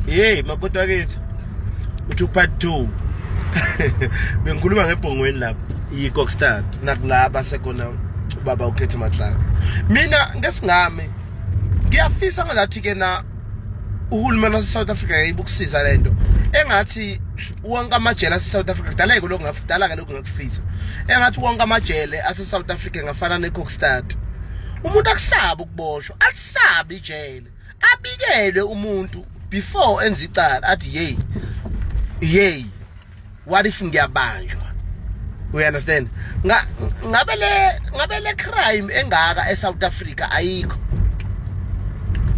Hey makoti wakithi uthi part 2 bengikhuluma ngebhongweni lapha yiKokstad nakulaba sekona baba ukhethe Matlanga. Mina ngesingame ngiyafisa ngathi ke na uhulumeni wase South Africa yayibukusiza lento engathi wonke amajele ase South Africa kudala ke lokungafudala ke lokungakufisa engathi wonke amajele ase South Africa ngafana neKokstad. Umuntu akusaba ukuboshwa alisabi ijele abikele umuntu before enza icala athi hey what if ngiyabanjwa. We understand ngabe le crime engaka eSouth Africa ayikho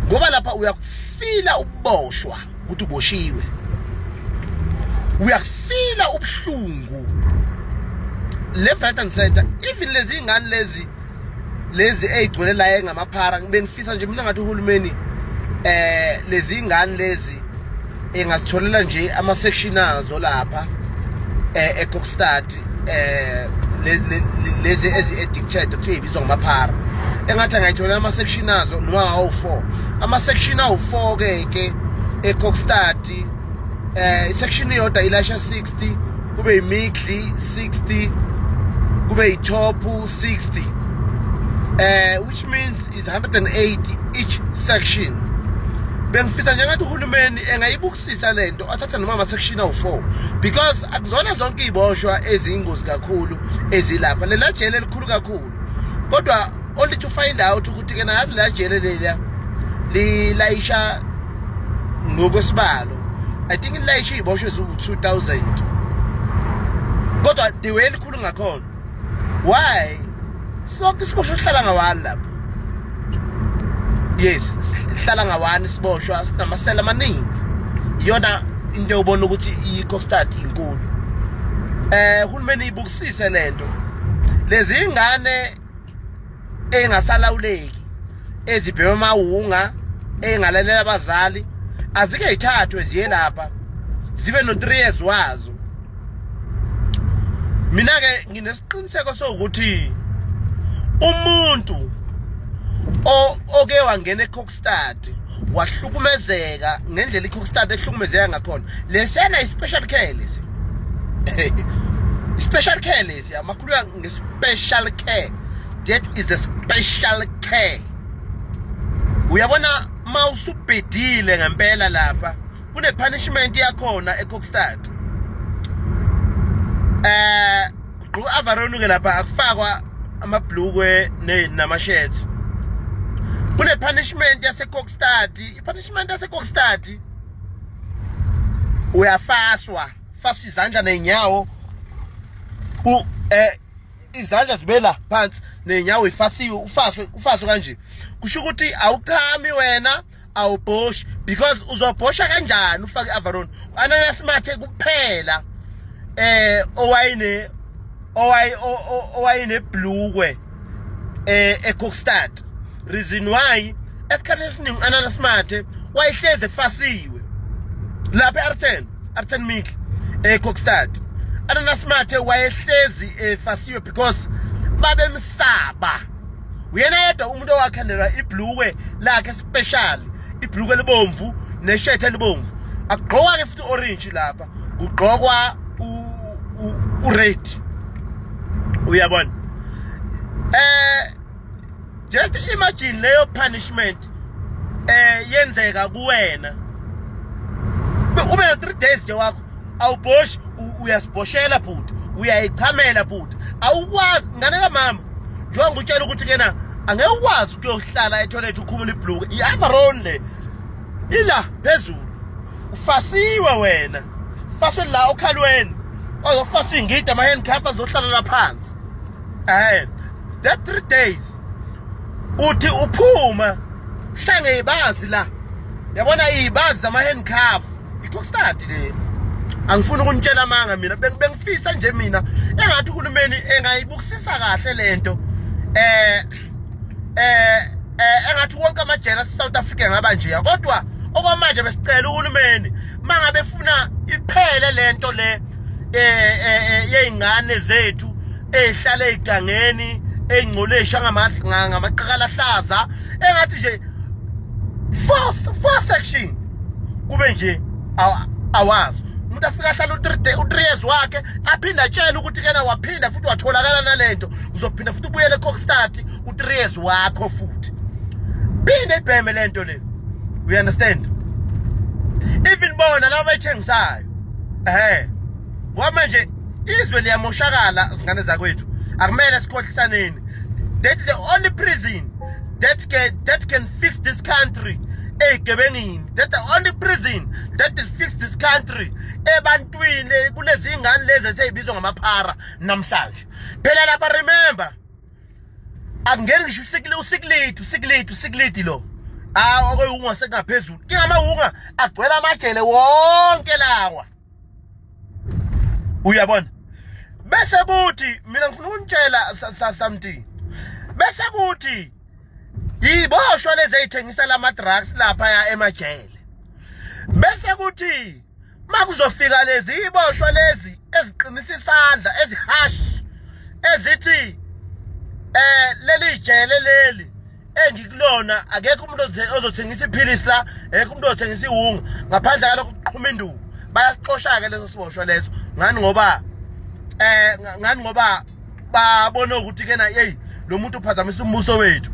ngoba lapha uyakufila ukuboshwa ukuthi uboshiwe, uyakufila ubuhlungu left right and center. Even lezi ingane lezi eyigcwele la engamaphara bengifisa nje mina ngathi uhulumeni lezi ingane lezi engasitholela nje ama sectioners olapha eKokstad lezi ezi-addicted kuthiwa ibizwa ngamaphara engathi angayitholela ama sectioners noma awu4 ama section awu4 ke eKokstad. Section iyodwa ilasha 60 kube imidli 60 kube itop 60 which means is 180 each section. Bengifisa nje ngathi uhulumeni engayibukisisa lento athatha noma ama section awu4 because akuzona zonke iboshwa ezingozi kakhulu ezilapha lela jele elikhulu kakhulu kodwa only to find out ukuthi ke na la jele lela lilayisha ngokwesibalo I think ilayisha iboshwe zu2000 kodwa the way elikhulu ngakhona why sonke siboshwa sihlala ngawani lapha. Yes, sihlala ngawani siboshwa sinamasela amaningi iyona into ubona ukuthi iKokstad inkulu. Uhulumeni ibukisise lento lezi ingane engasalawuleki ezibhema amawunga engalalela abazali azike ithathwe ziye lapha zibe no3 years wazo. Mina ke nginesiqiniseko sokuthi umuntu oke wangena eKokstad wahlukumezeka ngendlela iKokstad ehlukumezeka ngakhona lesena ispecial care lesi special care lesi amakhuluma ngespecial care. That is a special care. Uyabona mawusubhedile ngempela lapha kune punishment yakhona eKokstad. Avaronu ke lapha akufakwa amabhlukwe namashirt. Kune punishment yaseKokstad, ipunishment yaseKokstad uyafaswa izandla nenyawo izandla zibela phansi nenyawo ifasiwe ufaswe kanje kusho ukuthi awukhami wena awubhoshi because uzobhosha kanjani ufake avaroni ananasimate kuphela owayine bhlukwe eKokstad. Reason why esikhathi esiningi ananasimate wayihleze efasiwe lapha R10 Mikli eKokstad ananasimate wayehlezi efasiwe because babemsaba uyena yedwa umuntu owakhandelwa ibhlukwe lakhe special ibhlukwe libomvu neshirt elibomvu agqoka ke futhi orange lapha kugqokwa ured. Uyabona just imagine leyo punishment yenzeka kuwena ube no 3 days nje wakho awubhoshi uyasiboshela bhuti uyayichamela bhuti awukwazi ngane kamama njengoba ngutshela ukuthi kena angeke ukwazi ukuyohlala etoilet ukhumula ibhlukwe iavaroni le ila phezulu ufasiwe wena faswe la okhalweni ozofasa ingida ama handcuff azohlala la phansi that 3 days uthi uphuma hlange ibazi la yabona ibazi ama handcuff iKokstad le angifuni ukunitshela manga mina bengifisa nje mina engathi uhulumeni engayibukisisa kahle lento engathi wonke amajele aseSouth Africa ngaba nje kodwa okwamanje besicela uhulumeni mangabe efuna iphele lento le yeingane zethu ehlala egangeni engcolesha ngamaqhakala ahlaza engathi nje four section kube nje awazi umuntu afika ahlala u3 years wakhe aphinda atshela ukuthi kena waphinda futhi watholakala nalento uzophinda futhi ubuyele eCockstart u3 years wakho futhi phinde ibheme lento le. We understand? Even bona laba bayithengisayo ngoba manje izwe liyamoshakala izingane zakwethu akumele sikhohlisaneni. That's the only prison that can fix this country. Egebengini, that's the only prison that will fix this country. Ebantwini kulezi ingane lezi eseyibizwa ngamaphara namhlanje. Phela lapha remember akungeni ngisho usikleti lo. Okuyunga sengaphezulu. Kingamahunga agcwele amajele wonke lawa. Uyabona? Bese kuthi mina ngifuna ukunitshela something. Bese kuthi yiboshwa lezi ezithengisa lama drugs lapha emajele. Bese kuthi makuzofika lezi iboshwa lezi eziqinisa isandla ezihash ezithi leli jele leli engikulona akekho umuntu ozothengisa iphilisi la, akekho umuntu ozothengisa ihunga ngaphandle kwalokho kuqhuma induku. Bayasixosha ke leso siboshwa leso ngani ngoba babona ukuthi kena hey lo muntu uphazamisa umbuso wethu.